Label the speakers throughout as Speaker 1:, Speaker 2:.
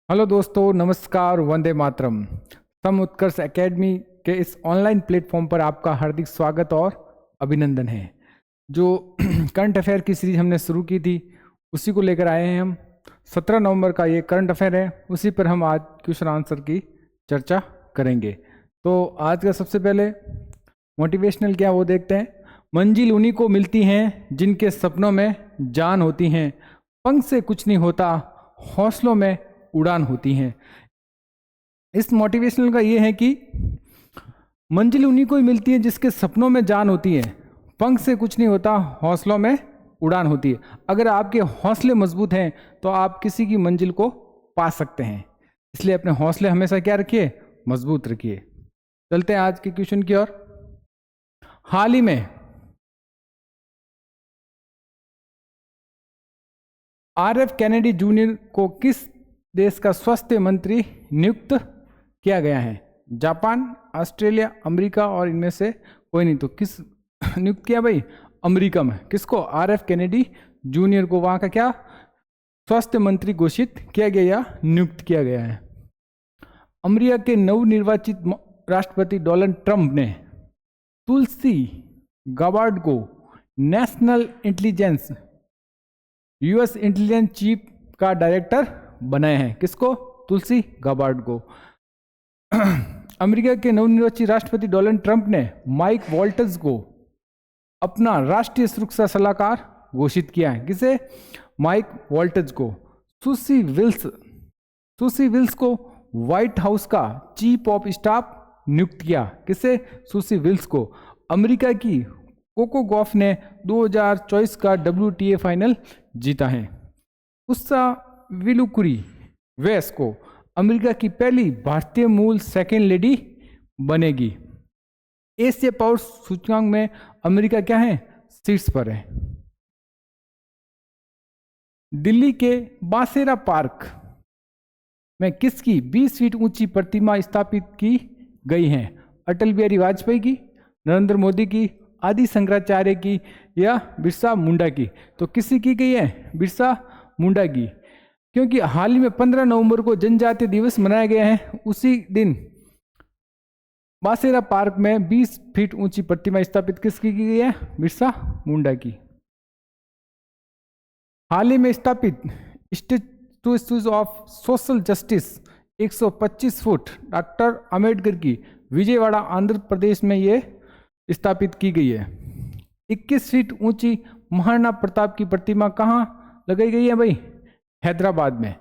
Speaker 1: Hello दोस्तों, नमस्कार, वंदे मातरम। सम उत्कर्ष academy के इस ऑनलाइन प्लेटफॉर्म पर आपका हार्दिक स्वागत और अभिनंदन है। जो करंट अफेयर की सीरीज हमने शुरू की थी उसी को लेकर आए हैं हम। 17 नवंबर का ये करंट अफेयर है, उसी पर हम आज क्वेश्चन आंसर की चर्चा करेंगे। तो आज का सबसे पहले मोटिवेशनल क्या वो देखते हैं। मंजिल उन्हीं को मिलती हैं जिनके सपनों में जान होती हैं, पंख से कुछ नहीं होता, हौसलों में उड़ान होती हैं। इस मोटिवेशनल का ये है कि मंजिल उन्हीं को ही मिलती है जिसके सपनों में जान होती है, पंख से कुछ नहीं होता, हौसलों में उड़ान होती है। अगर आपके हौसले मजबूत हैं तो आप किसी की मंजिल को पा सकते हैं, इसलिए अपने हौसले हमेशा क्या रखिए, मजबूत रखिए। चलते हैं आज के क्वेश्चन की ओर। हाल ही में RF कैनेडी जूनियर को किस देश का स्वास्थ्य मंत्री नियुक्त किया गया है? जापान, ऑस्ट्रेलिया, अमेरिका और इनमें से कोई नहीं। तो किस नियुक्त किया भाई? अमेरिका में। किसको? RF कैनेडी जूनियर को वहां का क्या स्वास्थ्य मंत्री घोषित किया गया या नियुक्त किया गया है। अमेरिका के नवनिर्वाचित राष्ट्रपति डोनाल्ड ट्रंप ने तुलसी गाबार्ड को national intelligence US intelligence chief का डायरेक्टर बनाए हैं। किसको? तुलसी गाबार्ड को। अमेरिका के नवनिर्वाचित राष्ट्रपति डोनाल्ड ट्रंप ने माइक वॉल्टर्स को अपना राष्ट्रीय सुरक्षा सलाहकार घोषित किया है। किसे? माइक वॉल्टर्स को। सुसी विल्स को व्हाइट हाउस का चीफ ऑफ स्टाफ नियुक्त किया। किसे? सुसी विल्स को। अमेरिका की कोको गॉफ ने 2024 का WTA फाइनल जीता है। उषा विलुकुरी वेस को अमेरिका की पहली भारतीय मूल सेकेंड लेडी बनेगी। एशिया पावर सूचकांक में अमेरिका क्या है? शीर्ष पर है। दिल्ली के बासेरा पार्क में किसकी 20 फीट ऊंची प्रतिमा स्थापित की गई है? अटल बिहारी वाजपेयी की, नरेंद्र मोदी की, आदि शंकराचार्य की या बिरसा मुंडा की? तो किसकी की गई है? बिरसा मुंडा की। क्योंकि हाल ही में 15 नवंबर को जनजातीय दिवस मनाया गया है, उसी दिन बासेरा पार्क में 20 फीट ऊंची प्रतिमा स्थापित किसकी की गई है? बिरसा मुंडा की। हाल ही में स्थापित statue of social justice 125 foot doctor Ambedkar की विजयवाड़ा आंध्र प्रदेश में ये स्थापित की गई है। 21 फीट ऊंची महाराणा प्रताप की प्रतिमा कहाँ लगाई गई है भाई? हैदराबाद में।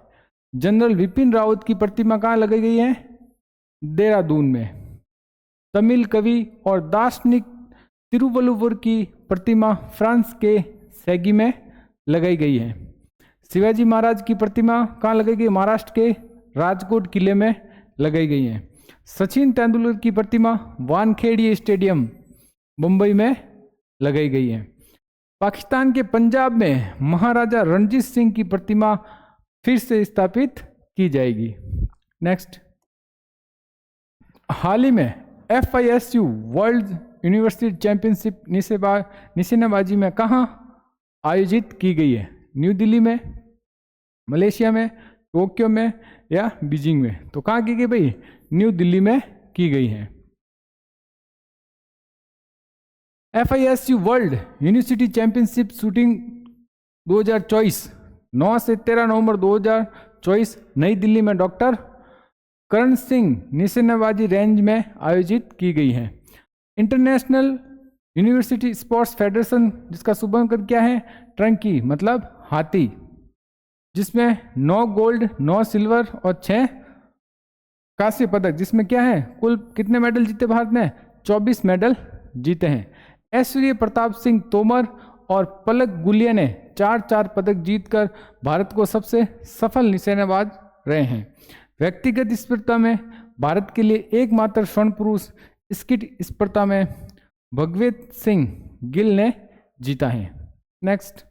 Speaker 1: जनरल विपिन रावत की प्रतिमा कहाँ लगाई गई है? देहरादून में। तमिल कवि और दार्शनिक तिरुवल्लुवर की प्रतिमा फ्रांस के सैगी में लगाई गई है। शिवाजी महाराज की प्रतिमा कहाँ लगाई गई? महाराष्ट्र के राजकोट किले में लगाई गई है। सचिन तेंदुलकर की प्रतिमा वानखेड़े स्टेडियम मुंबई में लगाई गई है। पाकिस्तान के पंजाब में महाराजा रणजीत सिंह की प्रतिमा फिर से स्थापित की जाएगी। नेक्स्ट, हाल ही में FISU वर्ल्ड यूनिवर्सिटी चैंपियनशिप निशानेबाजी में कहाँ आयोजित की गई है? न्यू दिल्ली में, मलेशिया में, टोक्यो में या बीजिंग में? तो कहाँ की गई भाई? न्यू दिल्ली में की गई है। FISU world university championship shooting 2024 9 से 13 नवंबर 2024 नई दिल्ली में डॉक्टर करण सिंह निशानेबाजी रेंज में आयोजित की गई है। इंटरनेशनल यूनिवर्सिटी स्पोर्ट्स फेडरेशन, जिसका शुभारंभ क्या है? ट्रंकी मतलब हाथी, जिसमें 9 गोल्ड, 9 सिल्वर और 6 कांस्य पदक, जिसमें क्या है कुल कितने मेडल जीते भारत ने? 24 मेडल जीते हैं। ऐश्वर्य प्रताप सिंह तोमर और पलक गुलिया ने 4 पदक जीतकर भारत को सबसे सफल निशानेबाज रहे हैं। व्यक्तिगत स्पर्धा में भारत के लिए एकमात्र स्वर्ण पुरुष स्कीट स्पर्धा में भगवत सिंह गिल ने जीता है। नेक्स्ट,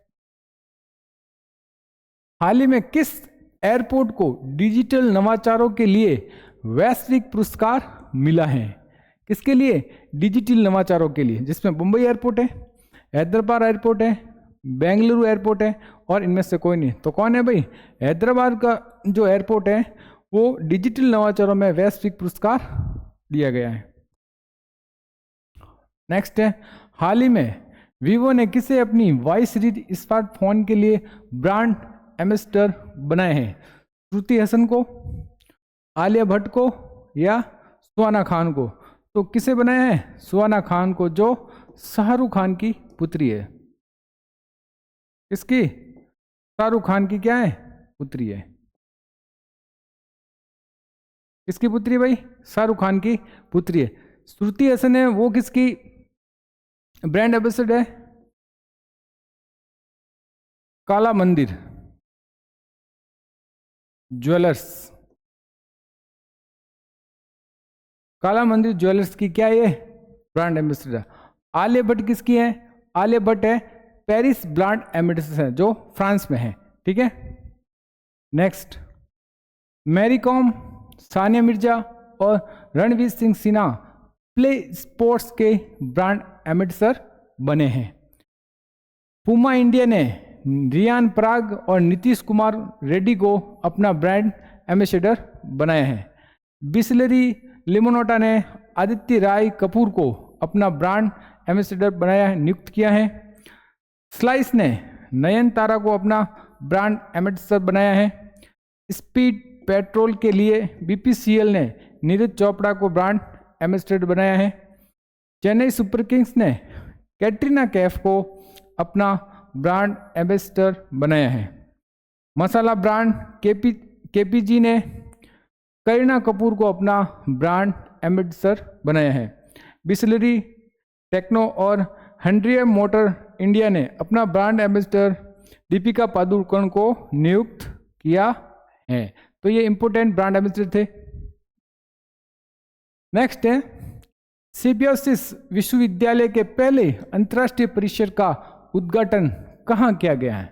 Speaker 1: हाल ही में किस एयरपोर्ट को डिजिटल नवाचारों के लिए वैश्विक पुरस्कार मिला है? किसके लिए? डिजिटल नवाचारों के लिए, जिसमें मुंबई एयरपोर्ट है, हैदराबाद एयरपोर्ट है, बेंगलुरु एयरपोर्ट है और इनमें से कोई नहीं। तो कौन है भाई? हैदराबाद का जो एयरपोर्ट है वो डिजिटल नवाचारों में वैश्विक पुरस्कार दिया गया है। नेक्स्ट है, हाल ही में वीवो ने किसे अपनी वाई सीरीज स्मार्टफोन के लिए ब्रांड एम्बेसडर बनाए हैं? श्रुति हसन को, आलिया भट्ट को या सुहाना खान को? तो किसे बनाया है? सुहाना खान को, जो शाहरुख खान की पुत्री है। किसकी? शाहरुख खान की क्या है? पुत्री है। किसकी पुत्री भाई? शाहरुख खान की पुत्री है। श्रुति हसन है वो किसकी ब्रांड एम्बेसडर है? काला मंदिर ज्वेलर्स। काला मंदिर ज्वेलर्स की क्या ये ब्रांड एम्बेसडर। आलिया भट्ट किसकी है? आलिया भट्ट है पेरिस ब्रांड एम्बेसडर है, जो फ्रांस में है। ठीक है। Next, Mary Kom, Sania Mirza और रणवीर सिंह सिन्हा प्ले स्पोर्ट्स के ब्रांड एम्बेसडर बने हैं। पूमा इंडिया ने रियान पराग और नीतीश कुमार रेड्डी को अपना ब्रांड एम्बेसडर बनाया है। बिस्लरी लिमोनोटा ने आदित्य राय कपूर को अपना ब्रांड एम्बेसडर बनाया, नियुक्त किया है। स्लाइस ने नयनतारा को अपना ब्रांड एम्बेसडर बनाया है। स्पीड पेट्रोल के लिए बीपीसीएल ने नीरज चोपड़ा को ब्रांड एम्बेसडर बनाया है। चेन्नई सुपर किंग्स ने कैटरीना कैफ को अपना ब्रांड एम्बेसडर बनाया है। मसाला ब्रांड केपीजी ने करीना कपूर को अपना ब्रांड एम्बेसडर बनाया है। बिस्लरी, टेक्नो और हंड्रिया मोटर इंडिया ने अपना ब्रांड एम्बेसडर दीपिका पादुकोण को नियुक्त किया है। तो ये इंपोर्टेंट ब्रांड एम्बेसडर थे। नेक्स्ट है, सिम्बायोसिस विश्वविद्यालय के पहले अंतर्राष्ट्रीय परिसर का उद्घाटन कहाँ किया गया है?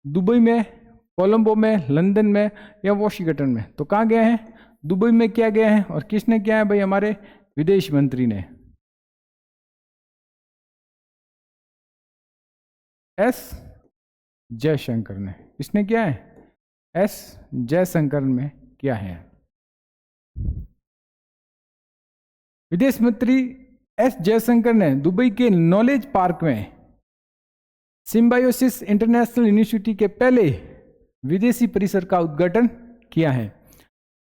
Speaker 1: दुबई में, कोलंबो में, लंदन में या वॉशिंगटन में? तो कहाँ गया है? दुबई में किया गया है। और किसने किया है भाई? हमारे विदेश मंत्री ने, एस जयशंकर ने। किसने किया है? एस जयशंकर ने किया है। विदेश मंत्री एस जयशंकर ने दुबई के नॉलेज पार्क में सिम्बायोसिस इंटरनेशनल यूनिवर्सिटी के पहले विदेशी परिसर का उद्घाटन किया है।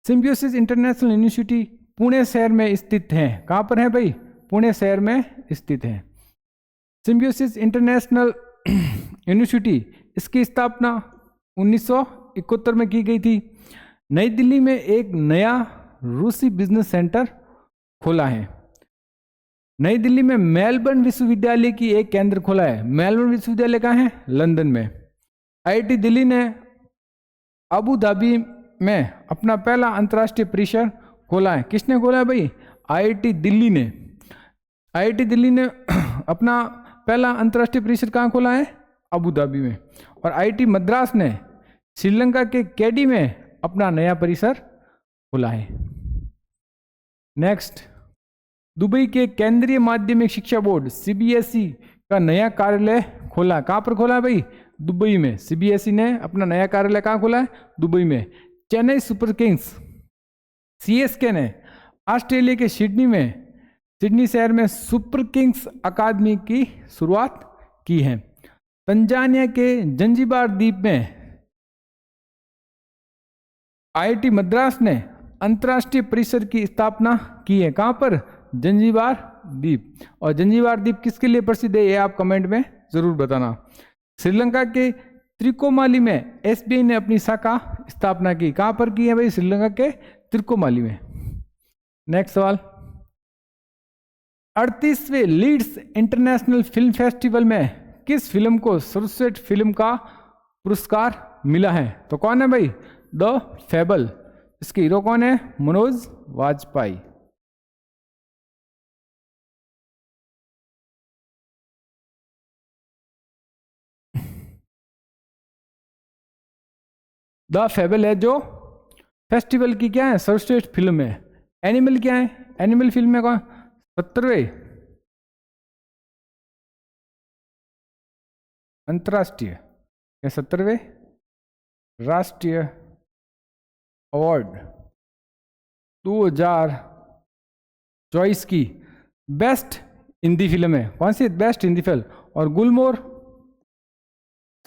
Speaker 1: सिम्बायोसिस इंटरनेशनल यूनिवर्सिटी पुणे शहर में स्थित है। कहाँ पर है भाई? पुणे शहर में स्थित है। सिम्बायोसिस इंटरनेशनल यूनिवर्सिटी, इसकी स्थापना 1971 में की गई थी। नई दिल्ली में एक नया रूसी बिजनेस सेंटर खोला है। नई दिल्ली में मेलबर्न विश्वविद्यालय की एक केंद्र खोला है। मेलबर्न विश्वविद्यालय कहाँ है? लंदन में। आईआईटी दिल्ली ने अबू धाबी में अपना पहला अंतर्राष्ट्रीय परिसर खोला है। किसने खोला है भाई? आईआईटी दिल्ली ने। आईआईटी दिल्ली ने अपना पहला अंतर्राष्ट्रीय परिसर कहाँ खोला है? अबू धाबी में। और आईआईटी मद्रास ने श्रीलंका के कैडी में अपना नया परिसर खोला है। नेक्स्ट, दुबई के केंद्रीय माध्यमिक शिक्षा बोर्ड सीबीएसई का नया कार्यालय खोला। कहाँ पर खोला है भाई? दुबई में। सीबीएसई ने अपना नया कार्यालय कहाँ खोला है? दुबई में। चेन्नई सुपर किंग्स सीएसके ने ऑस्ट्रेलिया के सिडनी शहर में सुपर किंग्स अकादमी की शुरुआत की है। तंजानिया के जंजीबार द्वीप में आईआईटी मद्रास ने अंतर्राष्ट्रीय परिसर की स्थापना की है। कहाँ पर? जंजीबार द्वीप। और जंजीबार द्वीप किसके लिए प्रसिद्ध है, ये आप कमेंट में जरूर बताना। श्रीलंका के त्रिकोमाली में एसबीआई ने अपनी शाखा स्थापना की। कहाँ पर की है भाई? श्रीलंका के त्रिकोमाली में। नेक्स्ट सवाल, 38वें लीड्स इंटरनेशनल फिल्म फेस्टिवल में किस फिल्म को सर्वश्रेष्ठ फिल्म का पुरस्कार मिला है? तो कौन है भाई? The fable. इसके हीरो कौन है? मनोज वाजपेयी। द फेबल है जो फेस्टिवल की क्या है? सर्वश्रेष्ठ फिल्म है। एनिमल क्या है? एनिमल फिल्म में कौन? 70वें अंतर्राष्ट्रीय या 70वें राष्ट्रीय अवार्ड 2024 की बेस्ट हिंदी फिल्म है। कौन सी? Best Hindi film. और गुलमोहर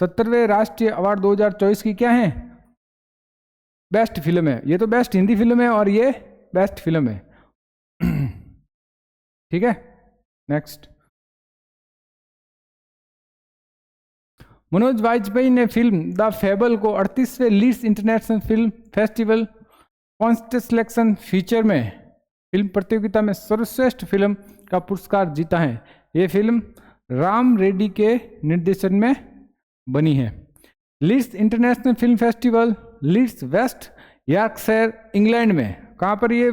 Speaker 1: 70वें राष्ट्रीय अवार्ड 2024 की क्या है? बेस्ट फिल्म है। ये तो बेस्ट हिंदी फिल्म है और ये बेस्ट फिल्म है। ठीक है, नेक्स्ट। मनोज वाजपेयी ने फिल्म द फेबल को 38वें Leeds International film Festival Constellation feature में फिल्म प्रतियोगिता में सर्वश्रेष्ठ फिल्म का पुरस्कार जीता है। ये फिल्म राम रेड्डी के निर्देशन में बनी है। Leeds International film festival Leeds West Yorkshire England में। कहाँ पर ये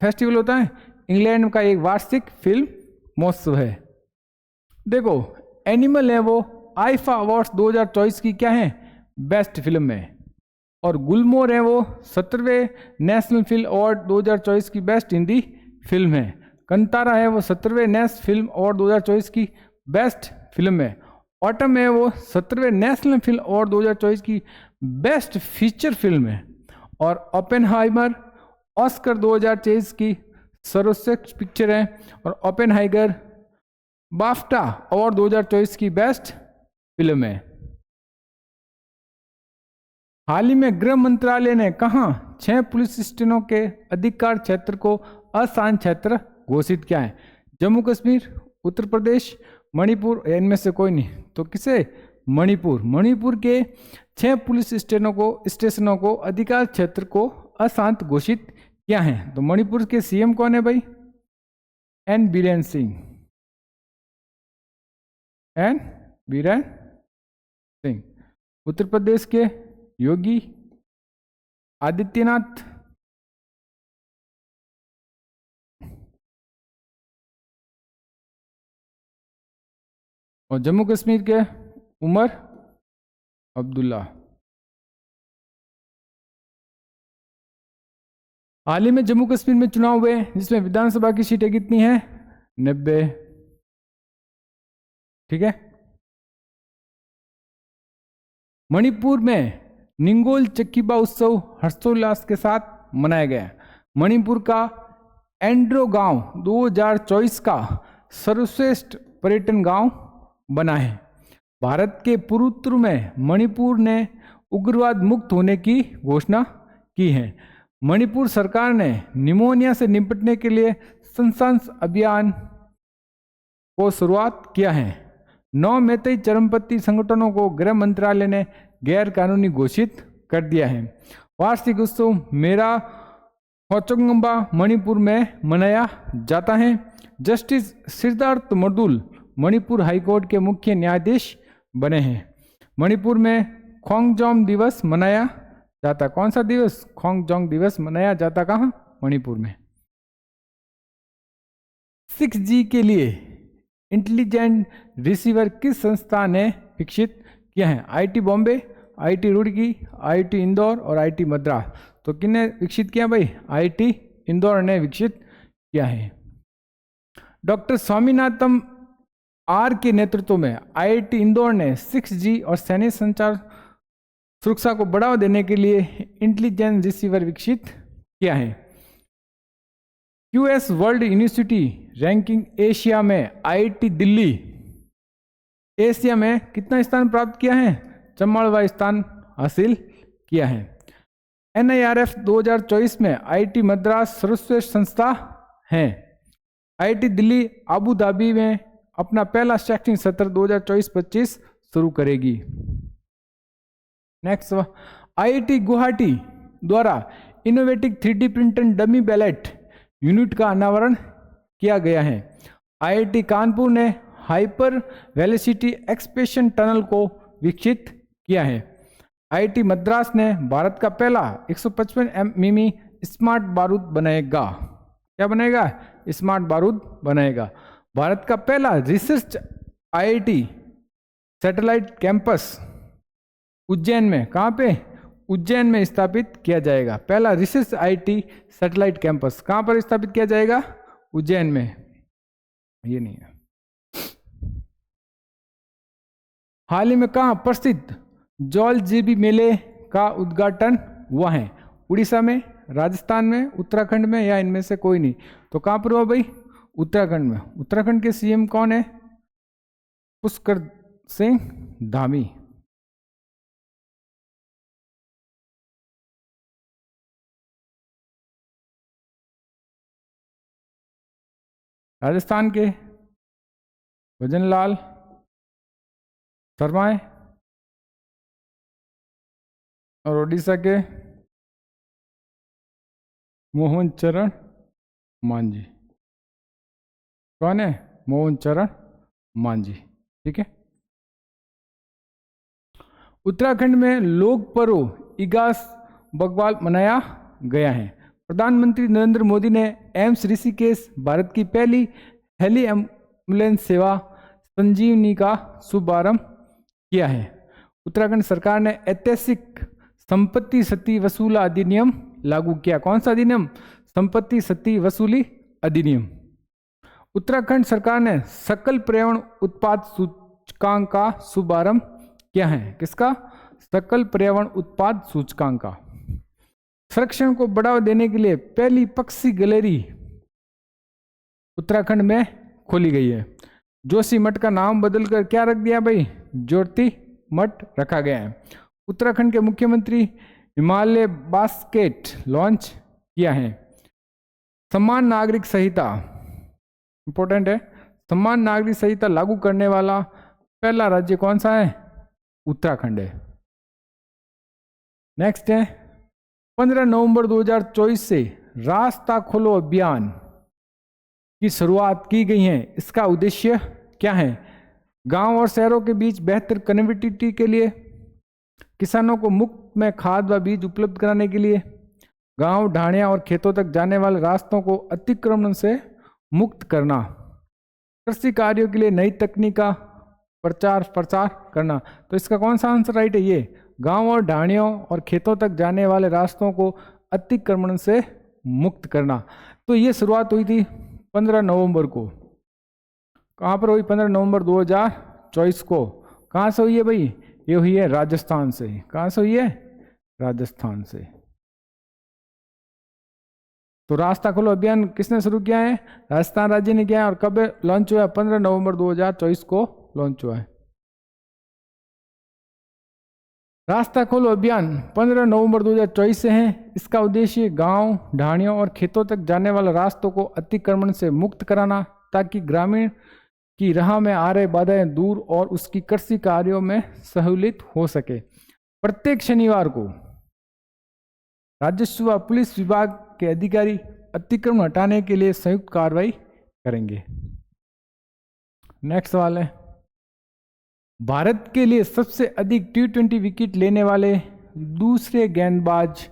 Speaker 1: फेस्टिवल होता है? इंग्लैंड का एक वार्षिक फिल्म महोत्सव है। देखो, एनिमल है वो आईफा अवार्ड्स 2024 की क्या है? बेस्ट फिल्म में। और गुलमोहर है वो 70वें नेशनल फिल्म अवार्ड 2024 की बेस्ट हिंदी फिल्म है। कंतारा है वो 70वें नेशनल फिल्म अवार्ड 2024 की बेस्ट फिल्म है। ऑटम है वो 70वें नेशनल फिल्म अवार्ड 2024 की बेस्ट फीचर फिल्म है। और ओपेनहाइमर ऑस्कर 2024 की सर्वश्रेष्ठ पिक्चर है। और ओपेनहाइमर बाफ्टा अवार्ड 2024 की बेस्ट फिल्म है। हाल ही में गृह मंत्रालय ने कहा 6 पुलिस स्टेशनों के अधिकार क्षेत्र को अशांत क्षेत्र घोषित किया है? जम्मू कश्मीर, उत्तर प्रदेश, मणिपुर, इनमें से कोई नहीं। तो किसे? मणिपुर। मणिपुर के 6 पुलिस स्टेशनों को अधिकार क्षेत्र को अशांत घोषित किया है। तो मणिपुर के सीएम कौन है भाई? एन बीरेन सिंह। एन बीरेन सिंह। उत्तर प्रदेश के योगी आदित्यनाथ। और जम्मू कश्मीर के उमर अब्दुल्ला। हाल ही में जम्मू कश्मीर में चुनाव हुए जिसमें विधानसभा की सीटें कितनी हैं? 90। ठीक है। मणिपुर में निंगोल चक्कीबा उत्सव हर्षोल्लास के साथ मनाया गया। मणिपुर का एंड्रो गांव 2024 का सर्वश्रेष्ठ पर्यटन गांव बना है। भारत के पूर्वोत्तर में मणिपुर ने उग्रवाद मुक्त होने की घोषणा की है। मणिपुर सरकार ने निमोनिया से निपटने के लिए संस्थान अभियान को शुरुआत किया है। 9 मैतेई चरमपंथी संगठनों को गृह मंत्रालय ने गैर कानूनी घोषित कर दिया है। वार्षिक उत्सव मेरा होचोंगबा मणिपुर में मनाया जाता है। जस्टिस सिद्धार्थ मर्दुल मणिपुर हाईकोर्ट के मुख्य न्यायाधीश बने हैं। मणिपुर में खोंगजोम दिवस मनाया जाता। कौन सा दिवस? खोंगजोम दिवस मनाया जाता कहाँ? मणिपुर में। 6G के लिए इंटेलिजेंट रिसीवर किस संस्था ने विकसित किया है? IT Bombay, IT Roorkee, IT Indore और आईटी मद्रास। तो किसने विकसित किया भाई? आईटी इंदौर ने विकसित किया है। डॉक्टर स्वामीनाथन आर के नेतृत्व में आईआईटी इंदौर ने 6G और सैन्य संचार सुरक्षा को बढ़ावा देने के लिए इंटेलिजेंस रिसीवर विकसित किया है। US world university ranking Asia में आईआईटी दिल्ली एशिया में कितना स्थान प्राप्त किया है? 44वां स्थान हासिल किया है। NIRF 2024 में आईआईटी मद्रास सर्वश्रेष्ठ संस्था है। आईआईटी दिल्ली अबू धाबी में अपना पहला शैक्षणिक सत्र 2024-25 शुरू करेगी। नेक्स्ट, आईआईटी गुवाहाटी द्वारा innovative 3D printed dummy ballot unit का अनावरण किया गया है। आईआईटी कानपुर ने हाइपर वेलोसिटी एक्सपेंशन टनल को विकसित किया है। आईआईटी मद्रास ने भारत का पहला 155 मिमी स्मार्ट बारूद बनाएगा। क्या बनाएगा? स्मार्ट बारूद बनाएगा। भारत का पहला research IIT satellite campus Ujjain में, कहाँ पे? उज्जैन में स्थापित किया जाएगा। पहला रिसर्च आईआईटी सैटेलाइट कैंपस कहाँ पर स्थापित किया जाएगा? उज्जैन में। ये नहीं है। हाल ही में कहाँ प्रसिद्ध जौल जीबी मेले का उद्घाटन हुआ है? उड़ीसा में, राजस्थान में, उत्तराखंड में, या इनमें से कोई नहीं? तो कहाँ पर हुआ भाई? उत्तराखंड में। उत्तराखंड के सीएम कौन है? पुष्कर सिंह धामी। राजस्थान के भजनलाल शर्मा है, और उड़ीसा के मोहन चरण मांझी। कौन है? मोहन चरण मांझी। ठीक है। उत्तराखंड में लोक पर्व इगास बकवाल मनाया गया है। प्रधानमंत्री नरेंद्र मोदी ने एम्स ऋषिकेश भारत की पहली हेली एम्बुलेंस सेवा संजीवनी का शुभारंभ किया है। उत्तराखंड सरकार ने ऐतिहासिक संपत्ति क्षति वसूला अधिनियम लागू किया। कौन सा अधिनियम? संपत्ति क्षति वसूली अधिनियम। उत्तराखंड सरकार ने सकल पर्यावरण उत्पाद सूचकांक का शुभारंभ किया है। किसका? सकल पर्यावरण उत्पाद सूचकांक का। संरक्षण को बढ़ावा देने के लिए पहली पक्षी गैलरी उत्तराखंड में खोली गई है। जोशी मठ का नाम बदलकर क्या रख दिया भाई? ज्योति मठ रखा गया है। उत्तराखंड के मुख्यमंत्री हिमालय बास्केट लॉन्च किया है। समान नागरिक संहिता, इंपॉर्टेंट है, समान नागरिक संहिता लागू करने वाला पहला राज्य कौन सा है? उत्तराखंड है। नेक्स्ट है 15 नवंबर 2024 से रास्ता खोलो अभियान की शुरुआत की गई है। इसका उद्देश्य क्या है? गांव और शहरों के बीच बेहतर कनेक्टिविटी के लिए, किसानों को मुफ्त में खाद व बीज उपलब्ध कराने के लिए, गांव, ढाणियां और खेतों तक जाने वाले रास्तों को अतिक्रमण से मुक्त करना, कृषि कार्यों के लिए नई तकनीक का प्रचार करना। तो इसका कौन सा आंसर राइट है? ये गांव और ढाणियों और खेतों तक जाने वाले रास्तों को अतिक्रमण से मुक्त करना। तो ये शुरुआत हुई थी 15 नवंबर को। कहाँ पर हुई? 15 नवंबर 2024 को। कहाँ से हुई है भाई? ये हुई है राजस्थान से। कहाँ से हुई है? राजस्थान से। तो रास्ता खोलो अभियान किसने शुरू किया है? राजस्थान राज्य ने किया है। और कब लॉन्च हुआ है? 15 नवंबर 2024 को लॉन्च हुआ है। रास्ता खोलो अभियान 15 नवंबर 2024 से है। इसका उद्देश्य गांव, ढाणियों और खेतों तक जाने वाले रास्तों को अतिक्रमण से मुक्त कराना, ताकि ग्रामीण की राह में आ रहे बाधाएं दूर और उसकी कृषि कार्यों में सहूलियत हो सके। प्रत्येक शनिवार को राजस्व व पुलिस विभाग के अधिकारी अतिक्रमण हटाने के लिए संयुक्त कार्रवाई करेंगे। नेक्स्ट सवाल है, भारत के लिए सबसे अधिक T20 विकेट लेने वाले दूसरे गेंदबाज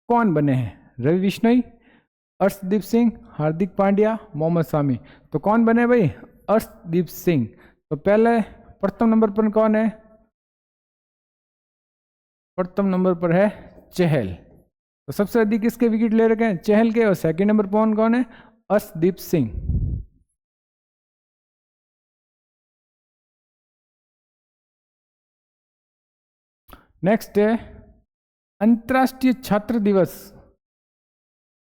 Speaker 1: कौन बने हैं? रवि बिश्नोई, अर्शदीप सिंह, हार्दिक पांड्या, मोहम्मद शामी। तो कौन बने भाई? अर्शदीप सिंह। तो पहले प्रथम नंबर पर कौन है? प्रथम नंबर पर है चहल। तो सबसे अधिक किसके विकेट ले रखे हैं? चहल के। और सेकंड नंबर पर कौन है? अर्शदीप सिंह। नेक्स्ट है, अंतर्राष्ट्रीय छात्र दिवस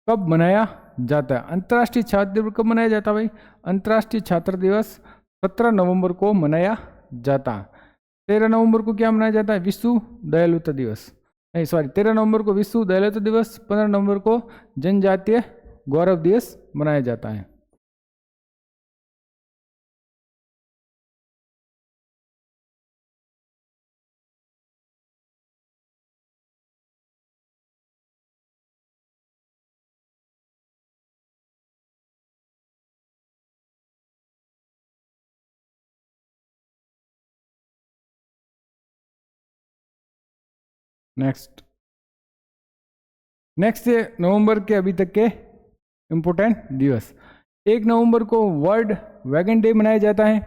Speaker 1: कब मनाया जाता है? अंतर्राष्ट्रीय छात्र दिवस कब मनाया जाता है भाई? अंतर्राष्ट्रीय छात्र दिवस 17 नवंबर को मनाया जाता है। 13 नवंबर को क्या मनाया जाता है? विश्व दयालुता दिवस। नहीं सॉरी, 13 नवंबर को विश्व दयालुता दिवस, 15 नवंबर को जनजातीय गौरव दिवस मनाया जाता है। नेक्स्ट है नवंबर के अभी तक के इंपोर्टेंट दिवस। 1 नवंबर को वर्ल्ड वैगन डे मनाया जाता है।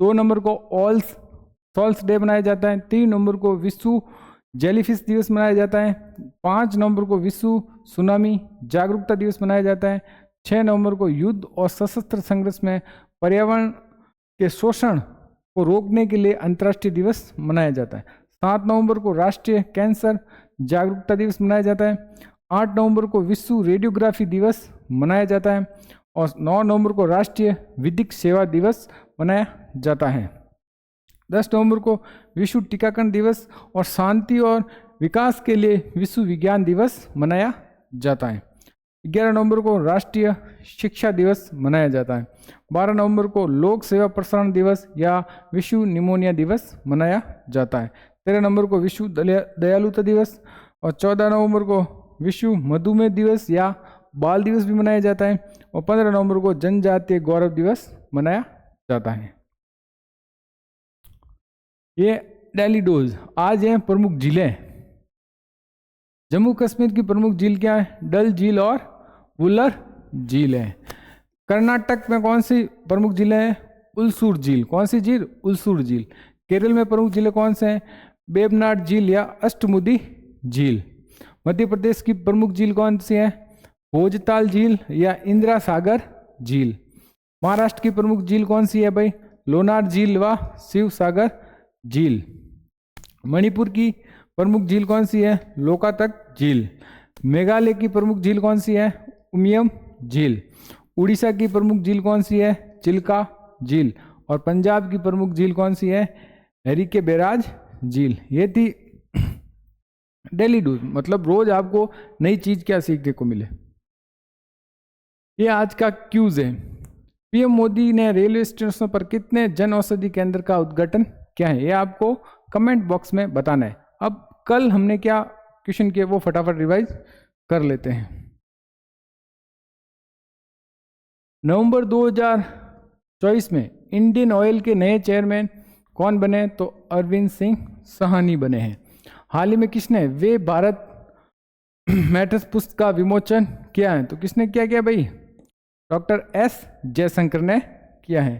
Speaker 1: 2 नवंबर को ऑल सॉल्स डे मनाया जाता है। 3 नवंबर को विश्व जेलीफिश दिवस मनाया जाता है। 5 नवंबर को विश्व सुनामी जागरूकता दिवस मनाया जाता है। 6 नवंबर को युद्ध और सशस्त्र संघर्ष में पर्यावरण के शोषण को रोकने के लिए अंतर्राष्ट्रीय दिवस मनाया जाता है। 7 नवंबर को राष्ट्रीय कैंसर जागरूकता दिवस मनाया जाता है। 8 नवंबर को विश्व रेडियोग्राफी दिवस मनाया जाता है और 9 नवंबर को राष्ट्रीय विधिक सेवा दिवस मनाया जाता है। 10 नवंबर को विश्व टीकाकरण दिवस और शांति और विकास के लिए विश्व विज्ञान दिवस मनाया जाता है। 11 नवंबर को राष्ट्रीय शिक्षा दिवस मनाया जाता है। 12 नवंबर को लोक सेवा प्रसारण दिवस या विश्व निमोनिया दिवस मनाया जाता है। 13 नवंबर को विश्व दयालुता दिवस और 14 नवंबर को विश्व मधुमेह दिवस या बाल दिवस भी मनाया जाता है और 15 नवंबर को जनजातीय गौरव दिवस मनाया जाता है। ये डेली डोज आज हैं प्रमुख झीलें। जम्मू कश्मीर की प्रमुख झील क्या है? डल झील और वुलर झील है। कर्नाटक में कौन सी प्रमुख झीलें हैं? उलसूर झील। कौन सी झील? उलसूर झील। केरल में प्रमुख झीलें कौन से हैं? बेबनाड झील या अष्टमुदी झील। मध्य प्रदेश की प्रमुख झील कौन सी है? भोजताल झील या इंदिरा सागर झील। महाराष्ट्र की प्रमुख झील कौन सी है भाई? लोनार झील व शिव सागर झील। मणिपुर की प्रमुख झील कौन सी है? लोकातक झील। मेघालय की प्रमुख झील कौन सी है? उमियम झील। उड़ीसा की प्रमुख झील कौन सी है? चिल्का झील। और पंजाब की प्रमुख झील कौन सी है? हरिके बैराज झील। ये थी डेली डोज, मतलब रोज आपको नई चीज क्या सीखने को मिले। ये आज का क्यूज है। पीएम मोदी ने रेलवे स्टेशनों पर कितने जन औषधि केंद्र का उद्घाटन किया है? ये आपको कमेंट बॉक्स में बताना है। अब कल हमने क्या क्वेश्चन किए वो फटाफट रिवाइज कर लेते हैं। नवंबर 2024 में इंडियन ऑयल के नए चेयरमैन कौन बने? तो अरविंद सिंह साहनी बने हैं। हाल ही में किसने वे भारत मैटर्स पुस्तक का विमोचन किया है? तो किसने किया भाई? डॉक्टर एस जयशंकर ने किया है।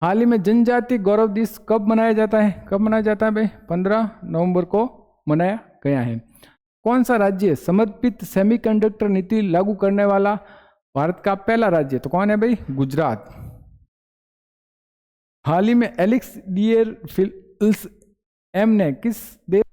Speaker 1: हाल ही में जनजातीय गौरव दिवस कब मनाया जाता है? कब मनाया जाता है भाई? 15 नवंबर को मनाया गया है। कौन सा राज्य समर्पित सेमीकंडक्टर नीति लागू करने वाला भारत का पहला राज्य? तो कौन है भाई? गुजरात। हाल ही में एलेक्स डियर फिल्स एम ने किस देश